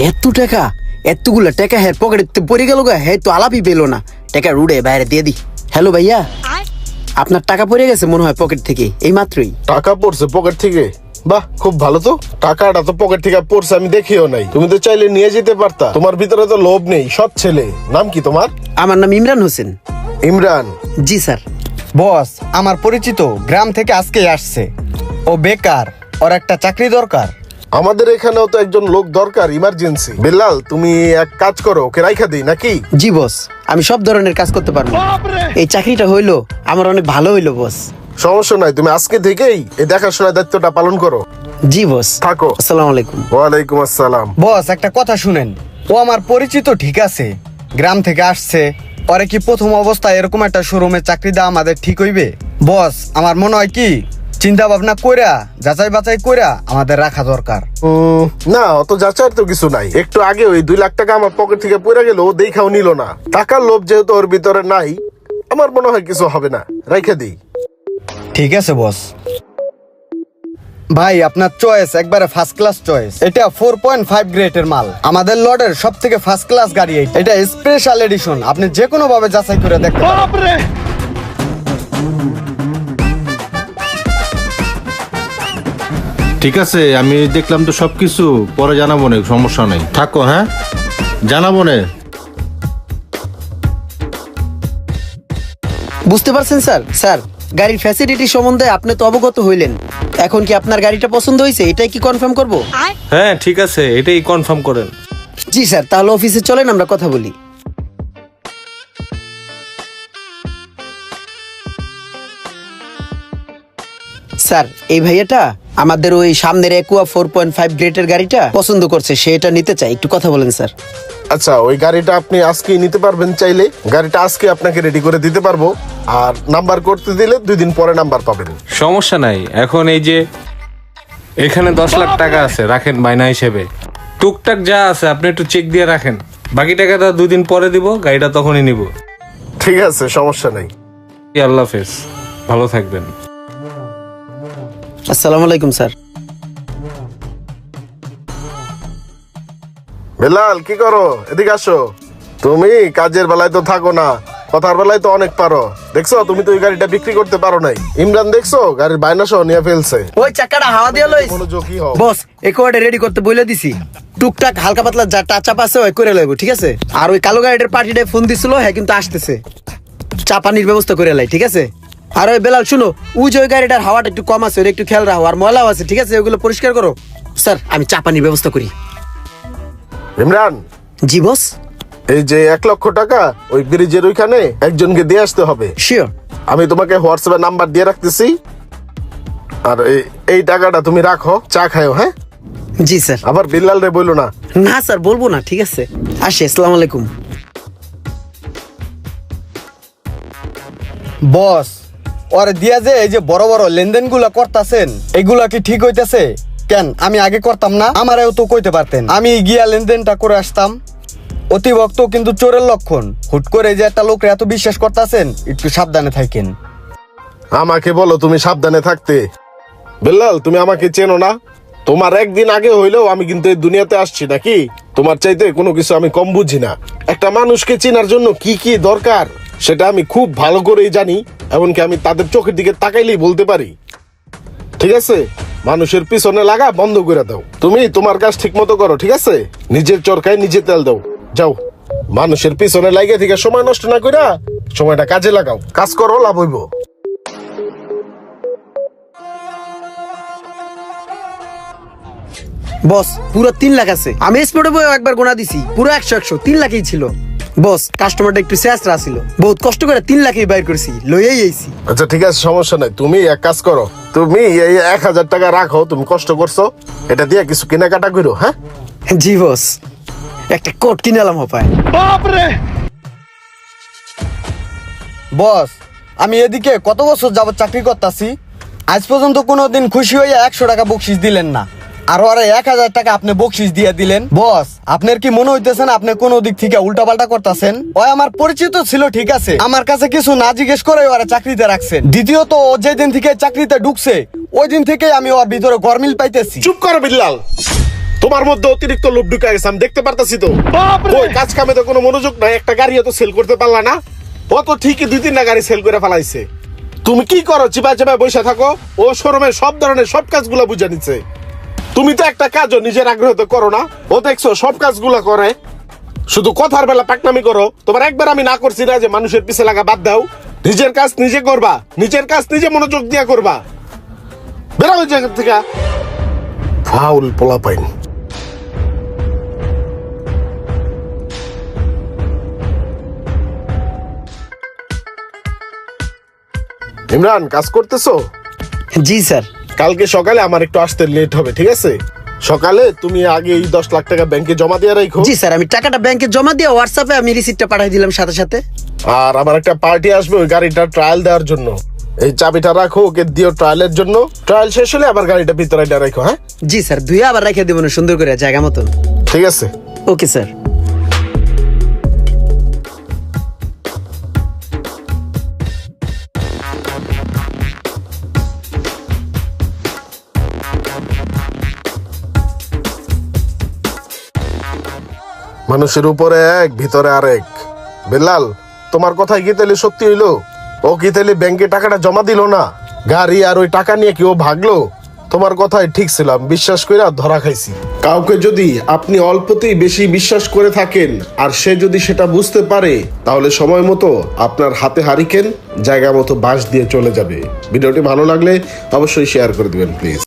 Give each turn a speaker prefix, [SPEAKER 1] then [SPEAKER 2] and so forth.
[SPEAKER 1] এত টাকা, এতগুলা টাকা হ্যাঁ পকেটে পড়ে গেল গা, হ্যাঁ তো আলাপই পেলো না। টাকা রুড়ে বাইরে দিয়ে দি। হ্যালো ভাইয়া, আপনার টাকা পড়ে গেছে মনে হয় পকেট থেকে এই মাত্রই।
[SPEAKER 2] টাকা পড়ছে পকেট থেকে? বাহ, খুব ভালো তো। টাকাটা তো পকেট থেকে পড়ছে আমি দেখিও নাই। তুমি তো চাইলে নিয়ে যেতে পারতা। তোমার ভিতরে তো লোভ নেই, সৎ ছেলে। নাম কি তোমার?
[SPEAKER 1] আমার নাম ইমরান হোসেন।
[SPEAKER 2] ইমরান?
[SPEAKER 1] জি স্যার।
[SPEAKER 3] বস, আমার পরিচিত গ্রাম থেকে আজকে আসছে। ও বেকার, ওর একটা চাকরি দরকার।
[SPEAKER 2] আমাদের এখানেও তো একজন লোক দরকার, ইমার্জেন্সি। বেলাল, তুমি এক কাজ করো, ওকে রাইখা দিই নাকি?
[SPEAKER 1] জি বস, আমি সব ধরনের কাজ করতে পারবো। এই চাকরিটা হইলো আমার অনেক ভালো হইলো বস।
[SPEAKER 2] সমস্যা নাই, তুমি আজকে থেকেই এই দেখাশোনার দায়িত্বটা পালন করো।
[SPEAKER 1] জি বস।
[SPEAKER 2] থাকো।
[SPEAKER 1] আসসালামু আলাইকুম।
[SPEAKER 2] ওয়ালাইকুম আসসালাম।
[SPEAKER 3] বস, একটা কথা শুনেন। ও আমার পরিচিত ঠিক আছে, গ্রাম থেকে আসছে। ওরে কি প্রথম অবস্থায় এরকম একটা শোরুমে চাকরি দেওয়া আমাদের ঠিক হইবে? বস, আমার মনে হয় কি চিন্তা ভাবনা কইরা যাচাই বাছাই কইরা আমাদের রাখা দরকার।
[SPEAKER 2] না, অত যাচার তো কিছু নাই। একটু আগে ওই 2 লাখ টাকা আমার পকেট থেকে পড়ে গেল, ও দেখাও নিল না। টাকার লোভ যেহেতু ওর ভিতরে নাই, আমার মনে হয় কিছু হবে না, রাইখা দিই।
[SPEAKER 3] ঠিক আছে বস। ভাই, আপনার চয়েস একবারে ফার্স্ট ক্লাস চয়েস। এটা 4.5 গ্রেডের মাল, আমাদের লটের সব থেকে ফার্স্ট ক্লাস গাড়ি। এটা স্পেশাল এডিশন, আপনি যে কোনো ভাবে যাচাই করে দেখতে পারেন।
[SPEAKER 4] ঠিক আছে, আমি দেখলাম তো সবকিছু, পরে জানাবো না, সমস্যা নাই। থাকো, হ্যাঁ জানাবো না।
[SPEAKER 1] বুঝতে পারছেন স্যার? স্যার, গাড়ির ফ্যাসিলিটি সম্বন্ধে আপনি তো অবগত হইলেন। এখন কি আপনার গাড়িটা পছন্দ হয়েছে, এটাই কি কনফার্ম করব?
[SPEAKER 5] হ্যাঁ ঠিক আছে, এটাই কনফার্ম করেন।
[SPEAKER 1] জি স্যার, তাহলে অফিসে চলেন আমরা কথা বলি। স্যার, এই ভাইয়াটা আমাদের ওই সামনের একুয়া 4.5 গ্রেডের গাড়িটা পছন্দ করছে, সে এটা নিতে চাই। একটু কথা বলেন স্যার।
[SPEAKER 2] আচ্ছা, ওই গাড়িটা আপনি আজকেই নিতে পারবেন চাইলে। গাড়িটা আজকে আপনাকে রেডি করে দিতে পারবো। আর নাম্বার করতে দিলে 2 দিন পরে নাম্বার পাবেন।
[SPEAKER 5] সমস্যা নাই। এখন এই যে এখানে 10 লাখ টাকা আছে, রাখেন বায়না হিসেবে। টুকটাক যা আছে আপনি একটু চেক দিয়ে রাখেন, বাকি টাকাটা 2 দিন পরে দিব, গাড়িটা তখনই নিব।
[SPEAKER 2] ঠিক আছে, সমস্যা নাই।
[SPEAKER 5] আল্লাহ হাফেজ, ভালো থাকবেন।
[SPEAKER 1] আসসালামু আলাইকুম স্যার।
[SPEAKER 2] বেলাল, কি করো? এদিকে আসো। তুমি কাজের বেলায় তো থাকো না, কথার বেলায় তো অনেক পারো। দেখছো, তুমি তো ওই গাড়িটা বিক্রি করতে পারো নাই। ইমরান দেখছো, গাড়ির বায়না সহ নিয়ে ফেলছে।
[SPEAKER 1] ওই চাকাটা হাওয়া দিয়ে লইস।
[SPEAKER 2] মনোযোগী হও।
[SPEAKER 1] বস, একুয়াটা রেডি করতে বলে দিছি। টুকটাক হালকা পাতলা যা টাচাপ আছে ওই করে লইব, ঠিক আছে? আর ওই কালো গাড়িটার পার্টিটায় ফোন দিছিল, হ্যাঁ কিন্তু আসতেছে। চা পানির ব্যবস্থা করে লাই, ঠিক আছে? আর ওই বেলাল শুনো, ওই যে ওই গাড়িটার হাওয়াটা একটু কম আছে, ওটা একটু খেয়াল রাখো। আর ময়লাও আছে, ঠিক আছে? ওগুলো পরিষ্কার করো। স্যার, আমি চা পানির ব্যবস্থা করি।
[SPEAKER 2] ইমরান,
[SPEAKER 1] জি বস।
[SPEAKER 2] এই যে 1 লক্ষ টাকা ওই ব্রিজের ওইখানে একজনকে দিয়ে আসতে হবে।
[SPEAKER 1] শিওর।
[SPEAKER 2] আমি তোমাকে হোয়াটসঅ্যাপে নাম্বার দিয়ে রাখতেছি। আর এই টাকাটা তুমি রাখো, চা খাও। হ্যাঁ
[SPEAKER 1] জি স্যার।
[SPEAKER 2] আবার বিল্লাল রে বললো না।
[SPEAKER 1] না স্যার, বলবো না, ঠিক আছে? আসি, আসসালামু আলাইকুম।
[SPEAKER 3] বস, ওরে দিয়া যে এই যে বড় বড় লেনদেন গুলা করতেছেন, এগুলা কি ঠিক হইতেছে? কেন আমি আগে করতাম না? আমারও তো কইতে পারতেন, আমি গিয়া লেনদেনটা করে আসতাম। অতিভক্ত কিন্তু চোরের লক্ষণ। হুট করে যে একটা লোক এত বিশ্বাস করতেছেন, একটু সাবধানে থাকেন।
[SPEAKER 2] আমাকে বলো তুমি সাবধানে থাকতে। বিল্লাল, তুমি আমাকে চেনো না? তোমার একদিন আগে হইলেও আমি কিন্তু এই দুনিয়াতে আসছি নাকি? তোমার চাইতে কোনো কিছু আমি কম বুঝি না। একটা মানুষকে চেনার জন্য কি কি দরকার সেটা আমি খুব ভালো করেই জানি। এমনকি আমি তাদের চোখের দিকে তাকাইলেই বলতে পারি। ঠিক আছে, মানুষের পিছনে লাগা বন্ধ করে দাও। তুমি তোমার কাজ ঠিক মতো করো, ঠিক আছে? নিজের চরকায় নিজে তেল দাও। যাও, মানুষের পিছনে লাগে থেকে সময় নষ্ট না কইরা সময়টা কাজে লাগাও। কাজ করো, লাভ হইব।
[SPEAKER 1] বস, পুরো 3 লাখ আছে। আমি স্পটে বই একবার গোনা দিছি, পুরো 100 3 লাখই ছিল। বস, কাস্টমারটা একটু শেষরা ছিল, বহুত কষ্ট করে 3 লাখই বাইর করছি, লইয়াই আইছি।
[SPEAKER 2] আচ্ছা ঠিক আছে, সমস্যা নাই। তুমি এক কাজ করো, তুমি এই 1000 টাকা রাখো। তুমি কষ্ট করছো, এটা দিয়ে কিছু কেনাকাটা করো। হ্যাঁ
[SPEAKER 1] জি বস, একটা কোট কিনালাম হপায়।
[SPEAKER 3] বস, আমি এদিকে কত বছর যাবত চাকরি করতেছি, আজ পর্যন্ত কোনোদিন খুশি হয়ে 100 টাকা বকশিস দিলেন না। আর ওরা 1000 টাকা আপনি বকশিস দিয়ে দিলেন। বস, আপনার কি মনে হইতেছেন আপনি কোন দিক থেকে উল্টাপাল্টা করতেছেন? ওই আমার পরিচিত ছিল, ঠিক আছে, আমার কাছে কিছু না জিজ্ঞেস করে ওরা চাকরিতে রাখছেন। দ্বিতীয়ত, ও যেদিন থেকে চাকরিতে ঢুকছে ওই দিন থেকে আমি ওর ভিতরে গরমিল পাইতেছি।
[SPEAKER 2] চুপ করো বিল্লাল। তোমার মধ্যে অতিরিক্ত লোভ ঢুকে গেছে, আমি দেখতে পারতাছি তো। ওই কাজ কামে তো কোনো মনোযোগ নাই, একটা গাড়িও তো সেল করতে পারলা না। ও তো ঠিকই 2-3টা গাড়ি সেল করে ফেলাইছে। তুমি কি করো? চিপা চাপায় বসে থাকো। ও শোরুমে সব ধরনের সব কাজগুলো বুঝে নিচ্ছে। তুমি তো একটা কাজও নিজের আগ্রহ তো করো না। ও দেখছো সব কাজগুলো করে, শুধু কথার বেলা পাকনামি করো। তোমার একবার আমি না করছি না যে মানুষের পিছে লাগা বাদ দাও। নিজের কাজ নিজে করবা, নিজের কাজ নিজে মনোযোগ দিয়া করবা। বেরো ওই জায়গা থেকে, ফাউল পোলা পাইন। ইমরান, কাজ করতেছো?
[SPEAKER 1] জি স্যার।
[SPEAKER 2] কালকে সকালে আমার একটু আসতে লেট হবে, ঠিক আছে? সকালে তুমি আগে এই 10 লাখ টাকা ব্যাংকে জমা দিয়ে রাখো।
[SPEAKER 1] জি স্যার, আমি টাকাটা ব্যাংকে জমা দিয়ে হোয়াটসঅ্যাপে আমি রিসিপ্টটা পাঠিয়ে দিলাম সাথে সাথে।
[SPEAKER 2] আর আমার একটা পার্টি আসবে ওই গাড়িটা ট্রায়াল দেওয়ার জন্য। এই চাবিটা রাখো, ওকে দিও ট্রায়ালের জন্য। ট্রায়াল শেষ হলে আবার গাড়িটা ভিতরে রাখো। হ্যাঁ
[SPEAKER 1] জি স্যার, ধুয়ে আবার রেখে দেবো না সুন্দর করে জায়গা মতো।
[SPEAKER 2] ঠিক আছে।
[SPEAKER 1] Okay sir.
[SPEAKER 2] মানুষের উপরে এক, ভিতরে আরেক। বেলাল, তোমার কথাই কি তাহলে সত্যি হইলো? ও কি তাহলে ব্যাংকে টাকাটা জমা দিল না? গাড়ি আর ওই টাকা নিয়ে কি ও ভাগলো? তোমার কথাই ঠিক ছিলাম, বিশ্বাস করে ধরা খাইছি। কাউকে যদি আপনি অল্পতেই বেশি বিশ্বাস করে থাকেন আর সে যদি সেটা বুঝতে পারে, তাহলে সময় মতো আপনার হাতে হারিকেন, জায়গা মতো বাঁশ দিয়ে চলে যাবে। ভিডিওটি ভালো লাগলে অবশ্যই শেয়ার করে দিবেন প্লিজ।